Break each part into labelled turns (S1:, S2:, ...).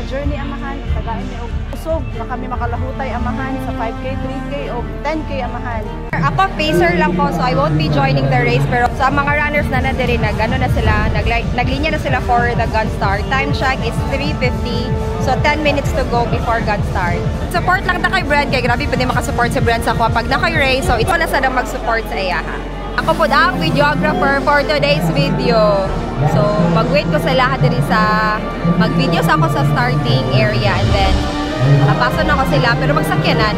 S1: journey amahan, tagain niyo og usog na kami makalahutay amahan sa 5K, 3K o 10K amahan.
S2: Ako pacer lang po, so I won't be joining the race, pero sa mga runners na nadiri na sila, naglinya na sila for the gun start. Time check is 3:50, so 10 minutes to go before gun start. Support lang ta kay Brent, kay grabe pwede makasupport si Brent sa ako pag naka-race, so ito na sa mag-support sa iya ha. Ako po ang videographer for today's video. So, mag-wait ko sa lahat din sa mag-videos ako sa starting area and then napaso na ko sila pero magsakyanan.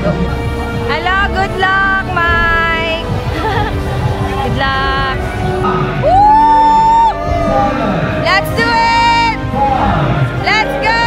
S2: Hello, good luck, Mike! Good luck! Woo! Let's do it! Let's go!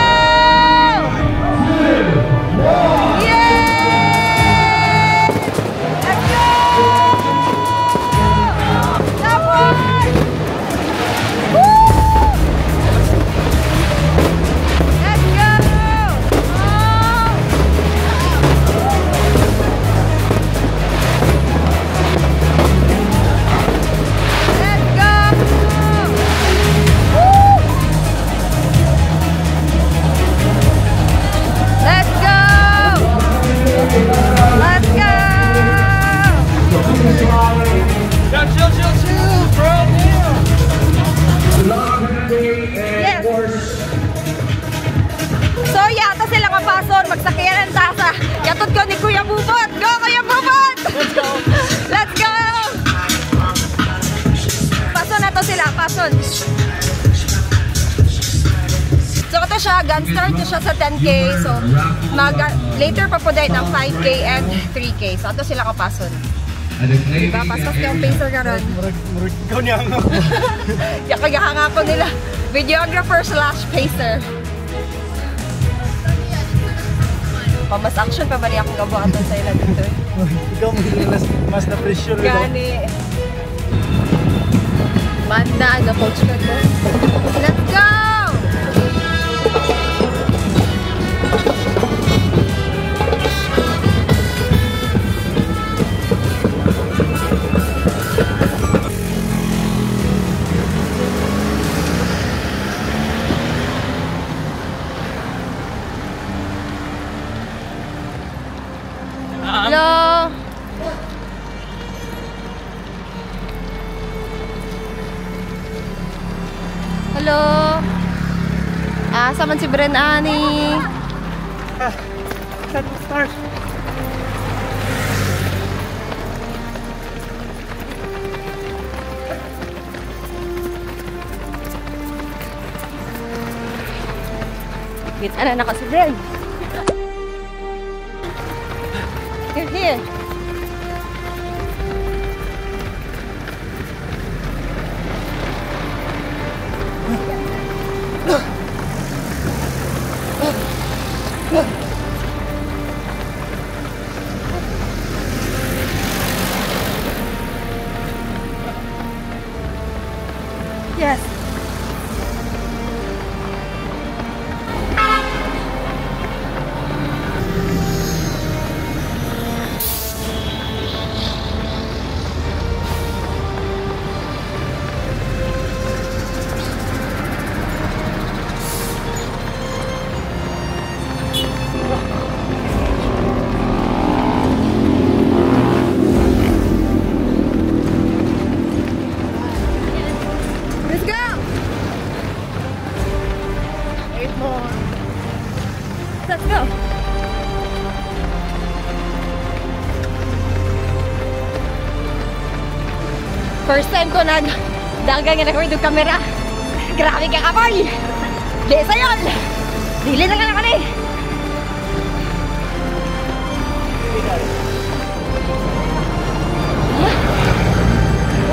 S2: Magsakyan ng tasa. Yatot ko ni Kuya Bubot. Go, Kuya Bubot! Let's go! Let's go! Pason na to sila. Pason. So, ito siya. Gun start to siya sa 10K. So, later pa po dahil ng 5K and 3K. So, ito sila kapason. Diba? Paspas ka yung pacer ka ron.
S3: Murag ikaw niya nga.
S2: Yakagahanga ko nila. Videographer / pacer. Mas action pa ba niya akong gabuhaton sa ilan dito?
S3: Ikaw mas na-pressure.
S2: Gani. Banda, na-coach ka ko. Let's go! Hello. Hello. Asa man si Bren ani?
S3: Set start.
S2: Kita na si Bren. Here. Yes. Let's go. First time ko dagang na ko yung camera. Grabe ka kapoy. Di sayon. Dili na lang ni.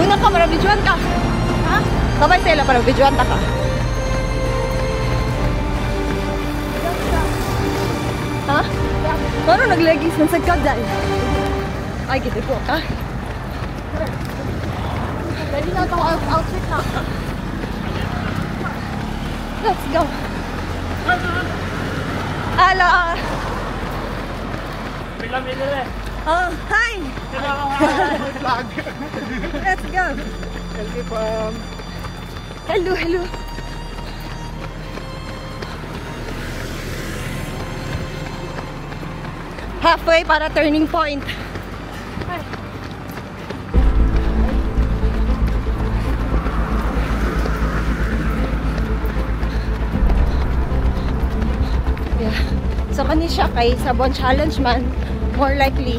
S2: Una ka para videoan ka. Ha? Sabay sila para videoan ta ka. Ha? Ano naglagis ng sagkadal? Ay, gitu po ka. Ready na itong outfit na. Let's go. Hello. Oh, hi. Let's go. Hello, hello. Halfway para turning point. Yeah. So kani siya kay Sabon Challenge man, more likely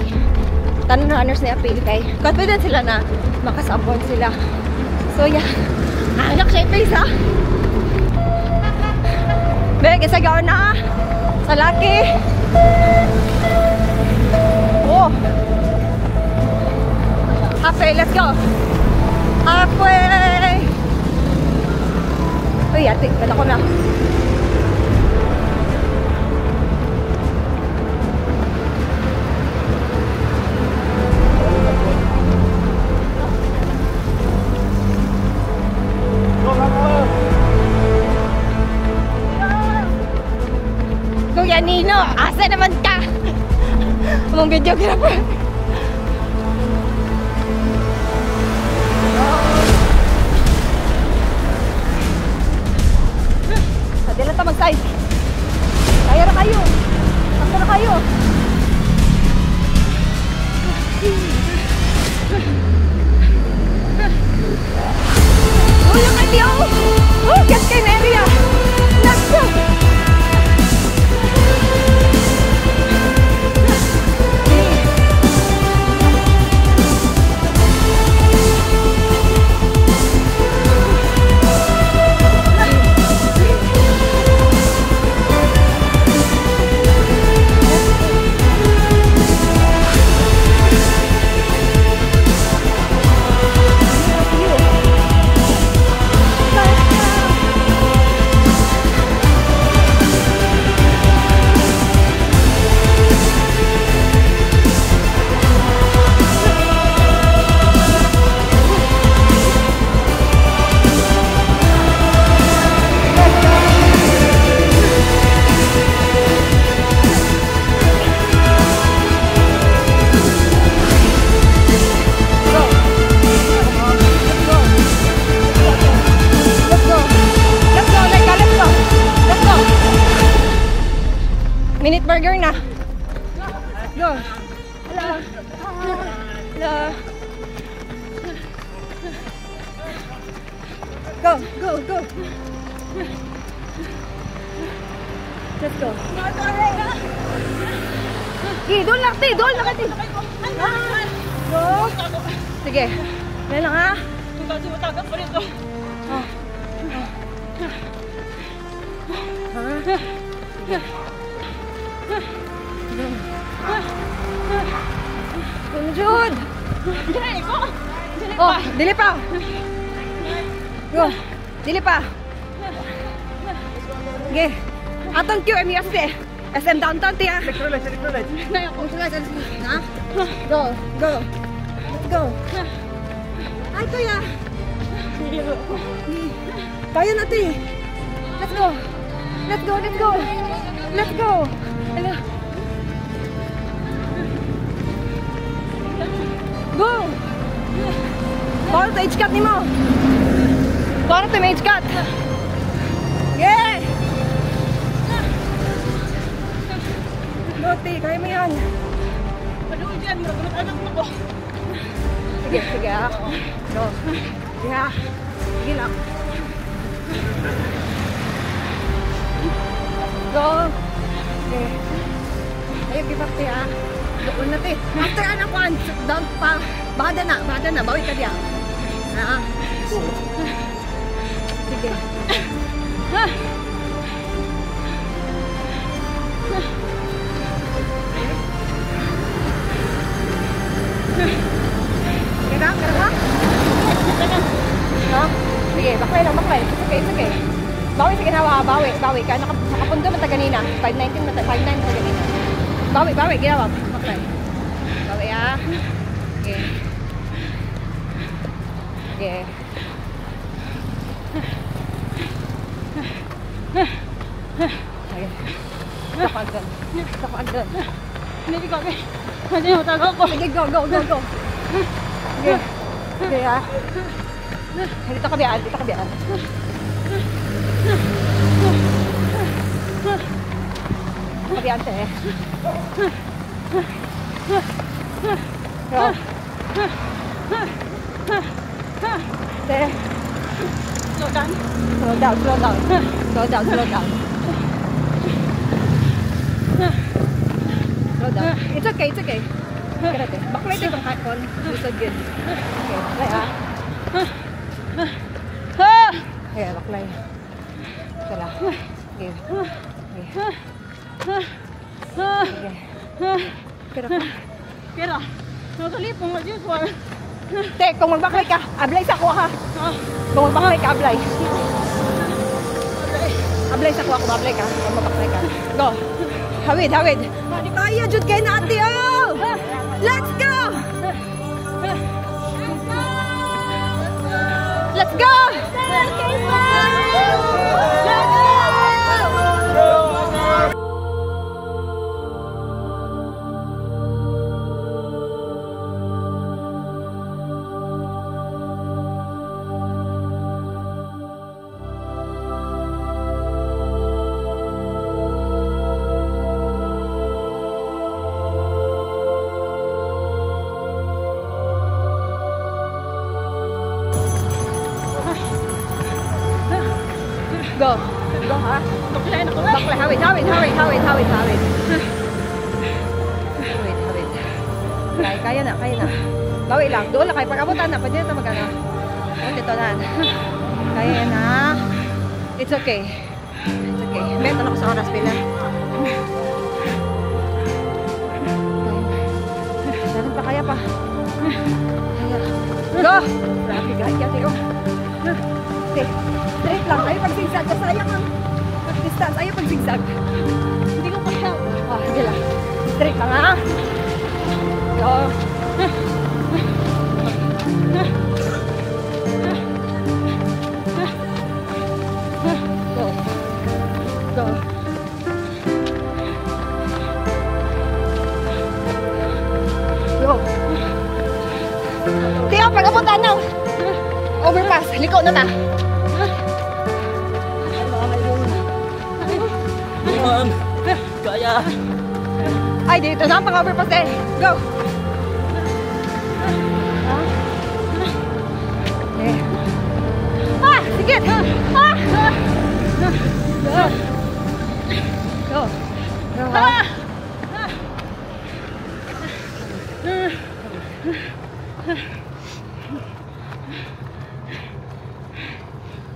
S2: tanan runners na appeal kay confident sila na makasabon sila. So yeah, anak siya face ha. Bek, isagaw na sa laki. Oh, halfway, let's go. Halfway. Uy, ate, kala ko na. Kuya Nino, asa naman ka? Among videographer. Hindi lang ito mag-size. Kaya na kayo. Kaya na kayo. Oh, yung katiyo! Oh, get kayo na area! Let's go! Minute burger na. Go. Hello. Hello. Go, go, go. Let's go. Doon lang, ti. Doon lang, ti. Go. Sige. Yan lang, ha?
S1: Matagap pa rito.
S2: Sige. Jude! Oh, dili pa! Go! Dili pa! Okay. Atong QMUSD. SM downtown, tiya.
S3: Electrolyte.
S2: Ha? Go! Go! Go! Ay, kuya! Kaya natin! Let's go! Let's go! Let's go! Let's go! Hello! Go! Para to H-cut ni mo! Para to may H-cut! Yeah! Loti, kaya mo yan!
S1: Paluin dyan, anak mo ko.
S2: Sige, sige ha! Go! Sige ha! Sige lang! Go! Okay. Ayaw, give up tiya. Doon na ti. After anak ko, down pa. Bada na. Bawi ka diya. Ha? Sige. Kira ka? Ha? Sige, baklay lang. It's okay. Bawi, sige na, bawi. Kaya nakapundo mata ganina. 519 mata ganina. Bawi, ginawa. Okay. Bawi ah. Okay. Okay. Okay. Stop agad.
S1: Hindi ko kami. Hindi mo tago ko.
S2: Sige, go. Okay. Okay ah. Dito ka biyan. Kabiyan te. Go. There.
S1: Slow down.
S2: Slow down, slow down. Slow down, slow down. Slow down. It's okay, it's okay. Grabe. Baklay tayo kung hakon. It's so good. Okay, baklay Okay, baklay. Kala. Okay. Okay. Pero
S1: Pero, nakalipong as usual.
S2: te, kung magbaklay ka, ablay sa kuha ha. Kung magbaklay ka, ablay. Ablay sa kuha, kung ablay ka. Kung magbaklay ka. Go. Hawid, hawid. Kaya, jud kayo na ate, oh! Let's go! Let's go! Go. Go ha.
S1: Baklay na ko.
S2: Baklay, hawid, hawid, hawid, hawid, hawid, hawid. Hawid, hawid. Kaya na, kaya na. Bawi lang. Doon lang kayo. Pag-abutan na, pwede na magana. Dito na. Kaya na. It's okay. It's okay. May tanong ko sa oras, Pila. Dapat pa, kaya pa. Kaya. Go! Grabe, gaya. Okay. Straight lang. Ayaw pag-zigzag. Sayang ang distance. Ayaw pag-zigzag.
S1: Hindi ko kaya.
S2: Sige lang. Straight lang ha. Go. Go. Go. Go. Tiyo, pag-abutan na. Overpass. Liko na ta.
S3: Kaya.
S2: Ay, dito na. Pag-overpass eh. Go. Okay. Ah! Sige! Ah! Go. Go. Go. Ah!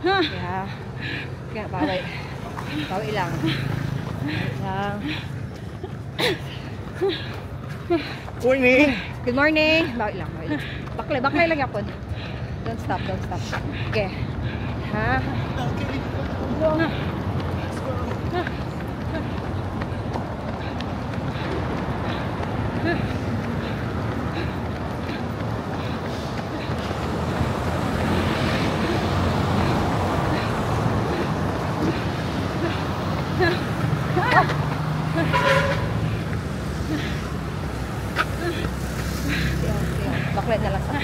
S2: Yeah. Kaya bawi. Bawi lang. Bawi lang.
S3: Morning.
S2: Good morning. Bawi lang. Bawi lang. Baklay. Baklay lang yapon. Don't stop. Don't stop. Okay. Ha? Baklay na lang sa.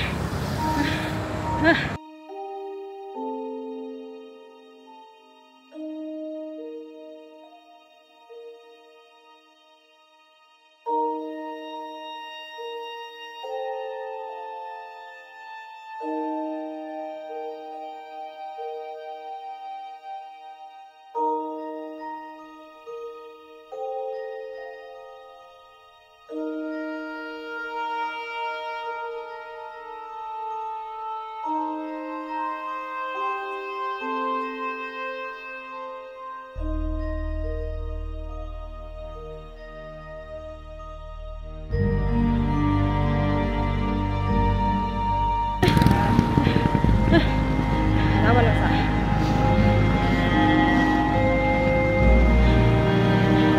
S2: Naman lang sa.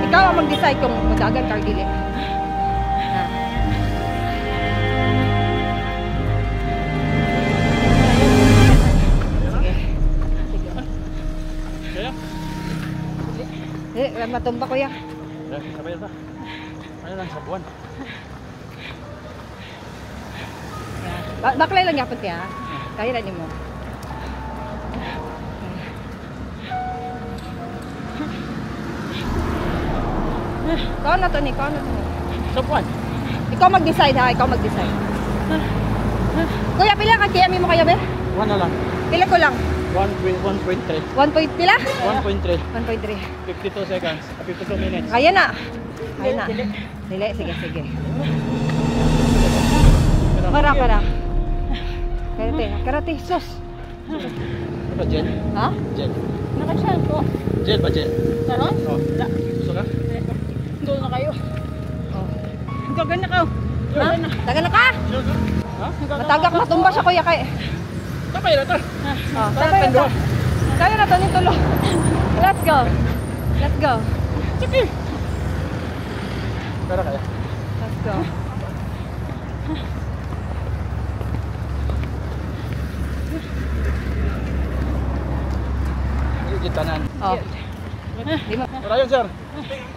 S2: Ikaw ang mag-decide kung magagan ka or dili. Sige. Matumba ko yan.
S3: Sabay ba? Ano lang sa buwan?
S2: Baklay lang yapon kaya. Kaya na niyo mo. Kau na to ni, kau na to ni.
S3: Sa buwan.
S2: Ikaw mag-decide ha, ikaw mag-decide. Kuya, pila ka kaya mo kayo be?
S3: 1 na lang.
S2: Pila ko lang.
S3: 1.3.
S2: 1 point pila?
S3: 1.3.
S2: 1.3.
S3: 52 seconds. 52 minutes.
S2: Kaya na. Kaya na. Dili, sige, sige. Para. Karate, sus.
S3: Ano ba, gel?
S2: Ha?
S3: Gel.
S1: Nakasyan ko.
S3: Gel ba, gel?
S1: Taron?
S3: Oh. Gusto ka?
S1: Doon na kayo.
S2: Oh.
S1: Gagan na kayo.
S2: Ha? Taga na ka?
S3: Ha?
S2: Matagak matumba siya kuya kay.
S3: Kapay na to.
S2: Oh, kaya na to ni tulo. Let's go. Let's go.
S3: Sige. Pero kaya.
S2: Let's go.
S3: Gitanan.
S2: Oh. Di mo.
S3: Rayon, sir.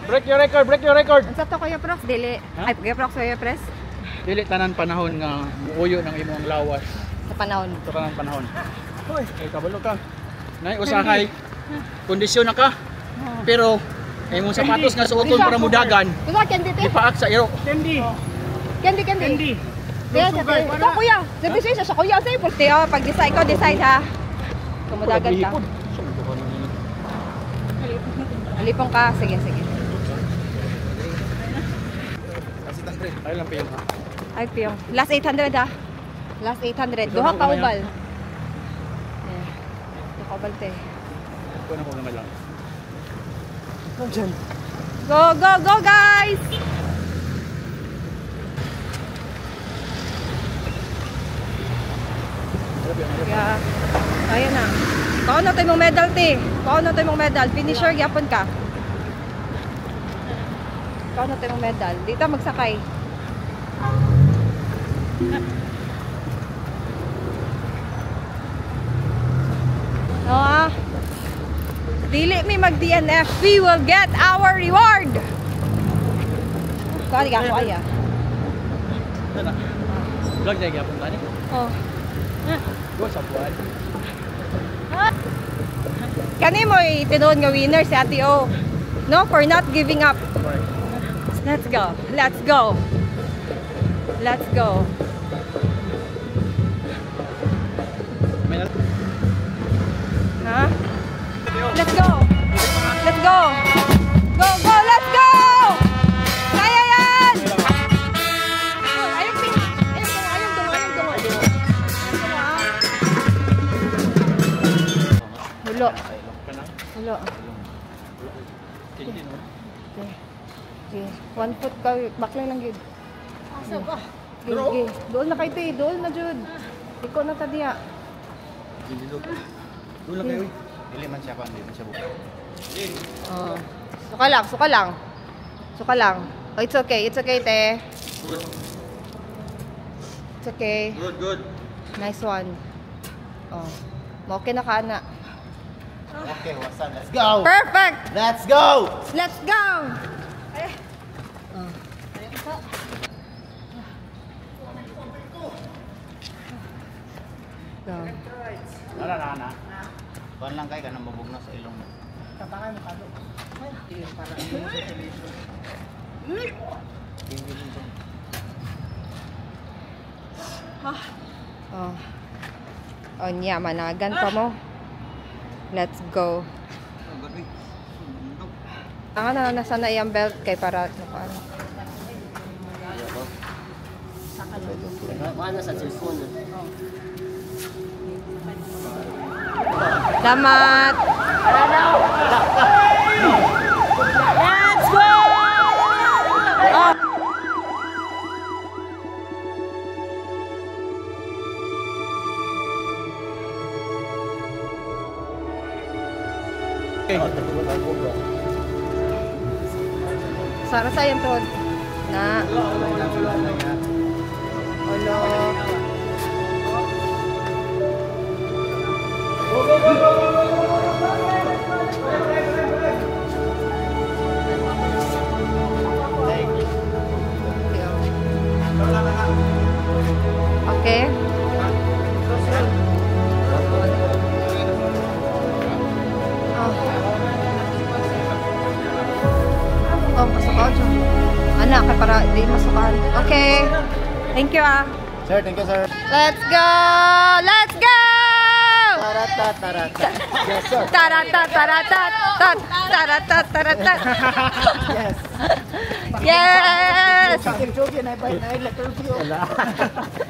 S3: Break your record, break your record.
S2: Unsa to kuya Prox? Dili.
S3: Ha?
S2: Ay, kuya Prox, kuya Pres.
S3: Dili tanan panahon nga uyo ng imong lawas.
S2: Sa panahon.
S3: Ito tanan panahon. Hoy, ay kabalo ka. Nay usahay. Kondisyon na ka. Pero ay imong sapatos nga suoton para mudagan.
S2: Kuya, candy te.
S3: Ipaak sa iro.
S1: Candy.
S2: Candy.
S1: Candy.
S2: Kaya sa ito kuya. Sabi siya sa kuya sa ipulti. Oh, pag-decide ko, decide ha. Kumudagan ka. Halipong ka. Sige, sige.
S3: Ay lang piyo.
S2: Ay, piyong. Last 800 ha. Last 800. Duha ka ubal. Duha ka ubal te.
S3: Kuno ko naman lang.
S2: Go, go, go guys! Yeah. Ayan na. Kaon na tayo mong medal te. Kaon na tayo mong medal. Finisher, yapon ka. Kaon na tayo mong medal. Dito magsakay. Ah. Dili mi mag-DNF, we will get our reward. Kali ka ko aya.
S3: Sana. Vlog na gyapon tani.
S2: Oh.
S3: Go sa buwan.
S2: Kani mo tinuod nga winner si Ate O. No, for not giving up. Let's go. Let's go. Let's go. Ha? Let's go. Let's go. Go, go, let's go. Kaya yan. Ayong dungo. Hulo. Hulo. Okay. 1 foot ka. Baklay lang gid.
S1: Asa ba?
S2: Okay. Doon na kay te. Doon na jud. Iko na tadiya.
S3: Doon lang kayo.
S4: Dili man siya kan, dili man siya buka.
S2: Oh. Suka lang, suka lang. Suka lang. Oh, it's okay. It's okay, te. It's okay.
S3: Good, good.
S2: Nice one. Oh. Okay na ka na.
S4: Okay, wasan. Let's go.
S2: Perfect.
S4: Let's go.
S2: Let's go. Eh. Oh. Go.
S3: Ana.
S4: Kuan lang kay kanang mabugno sa ilong mo.
S1: Tabangan mo kado.
S2: Oh. Oh, niya, managan pa mo. Let's go. Ang na nasa na yung belt kay para ano.
S4: Mana sa cellphone.
S2: Salamat.
S1: Let's go!
S2: Oh. Sara sayang to. Na. Olo. Okay. Oh, pasok ako dyan. Anak, para di masukan. Okay. Thank you ah.
S4: Sir, thank you, sir.
S2: Let's go! Let's go!
S4: Taratat. Yes, sir.
S2: Taratat, taratat, tat, taratat, taratat.
S4: Yes.
S2: Yes!
S4: Kipchoge, na-invite na letter Q.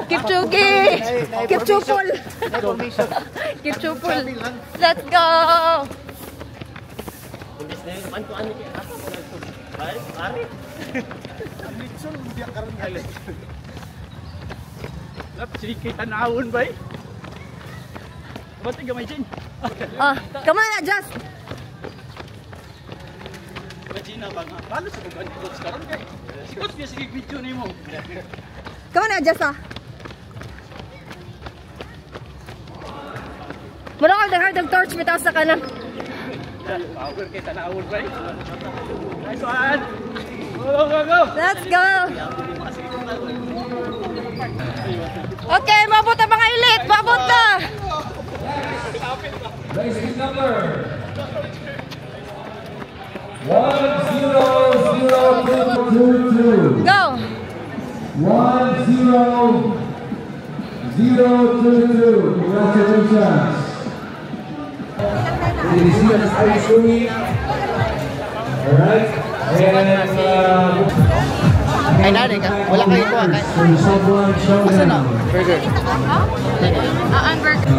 S2: Kipchoge! Kipchupol!
S4: Information.
S2: Kipchupol. Let's go!
S3: Sedikit tanahon ba? Ba't gamay dyan?
S2: Come on, adjust!
S3: Regina ba nga? Paano sa mga coach karon kay? Coach niya sige video nimo.
S2: Come on, adjust ah! Muna ko hard torch bitaw sa kanan.
S3: Power kay tanahon ba? Nice one! Go!
S2: Let's go! Okay, mabot na mga elite! Mabot na!
S5: Racing number 10022.
S2: Go!
S5: 10022. Congratulations. Did you see the ice cream? Alright. And
S4: Ay, nari ka. Wala kayo ko. Asa na? Burger.
S2: Ang burger.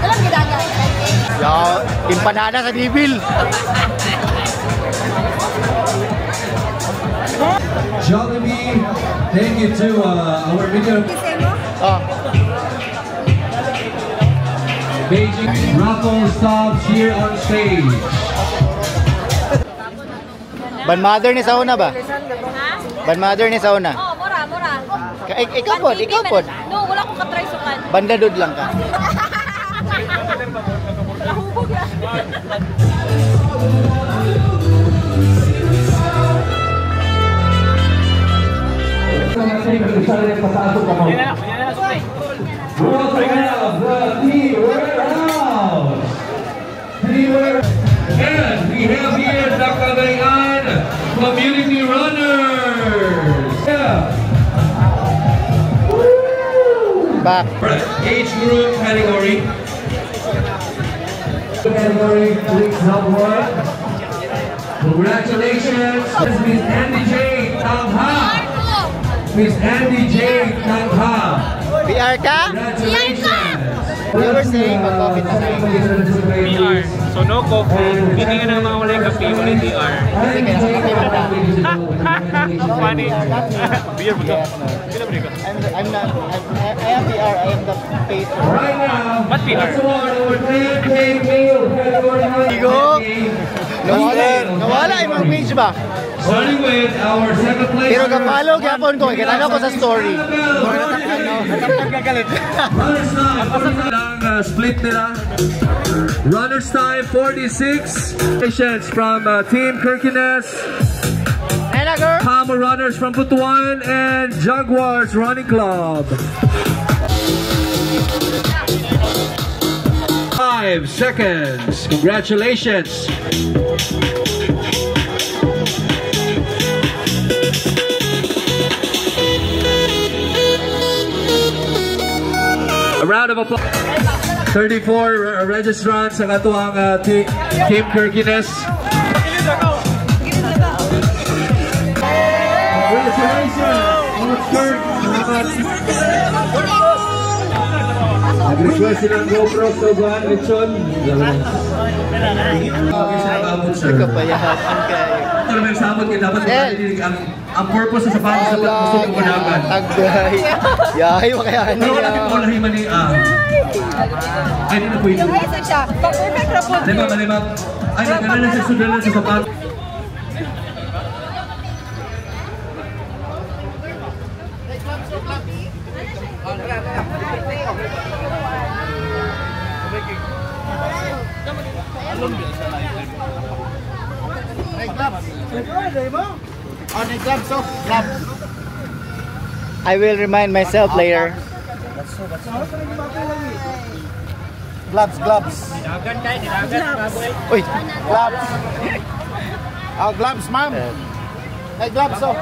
S2: Alam kita guys.
S4: Yo, empanada sa Dibil.
S5: Jollibee, thank you to our video.
S4: Oh.
S5: Beijing raffle stops here on stage.
S4: Ban mother ni sauna ba? Ban mother ni sauna.
S2: Oh, mura.
S4: Ikaw pod.
S2: No, wala akong katry sukan.
S4: Bandadod lang ka.
S2: Wala hubog ya.
S5: And we have here Nakagayan Community Runners. Yeah.
S4: Back.
S5: Age group category. Please help one. Congratulations, Miss Andy J. Tangha. Miss Andy J. Tangha.
S4: PR ka?
S5: Congratulations.
S4: You were saying mag-COVID na kayo.
S6: PR. So no coffee. Hindi ka na mga walay kape, walay PR. Funny. Beer ba ka? Pila ba ka?
S4: I'm not. I am PR. I am the patron.
S5: Right now,
S6: What PR?
S5: let's award our 10K meal category.
S4: Igo. Nawala yung mga page ba?
S5: Starting with our second place.
S4: Pero kapalo gyapon ko, kitanaw ko sa story.
S5: Runners time, split nila. Runners time 46. Patients from Team Kirkenes,
S4: Ayun na, girl.
S5: Palmer Runners from Butuan, and Jaguars Running Club. 5 seconds. Congratulations. A round of applause. 34 registrants sa katuang Team Kirkenes. Congratulations! Nag-request silang GoPro so buwan, Richon.
S4: Kapayahan kayo.
S5: Ito naman yung sabot kayo, dapat malinig ang purpose sa sapatos dapat gusto mo gunagan.
S4: Agday. Yahay, makayahan
S5: Pero wala
S4: niya.
S5: din mo lahi mani ay, hindi na pwede.
S2: Yung isa siya. Pag-perfect na po.
S5: Malima. Ay, nagkana na siya sudalan sa sapatos.
S4: I will remind myself later. Gloves. Uy, gloves. Gloves, ma'am. May gloves, oh.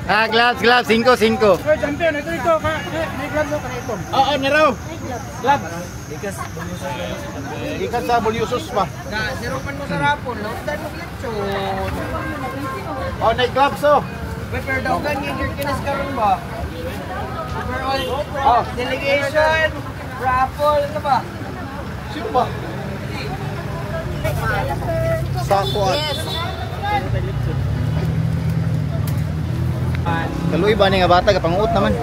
S4: Gloves, 5.
S3: Oy, champion, ito. May gloves ako kanito. Oo, naraw. Gloves.
S4: Ikan sa Bulyosos pa.
S3: Sirupan mo sa rapon, no? Dahil mo lechon.
S4: Oh, may gloves, oh.
S3: Pero daw ganyan yung kinaskaroon ba?
S4: Oh,
S3: Delegation, raffle, ano ba?
S4: sino ba? Sako at. Kaluy ba ni nga bata, kapanguot naman.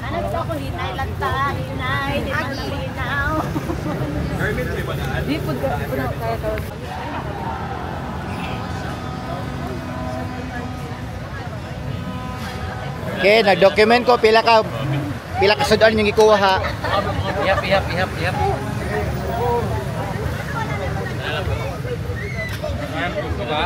S1: Ano ito ko linay lagta, linay, di na linaw. Di po kaya to.
S4: Okay, nag-document ko pila ka sudan yung ikuha ha.
S3: Ihap.
S6: Gusto ka?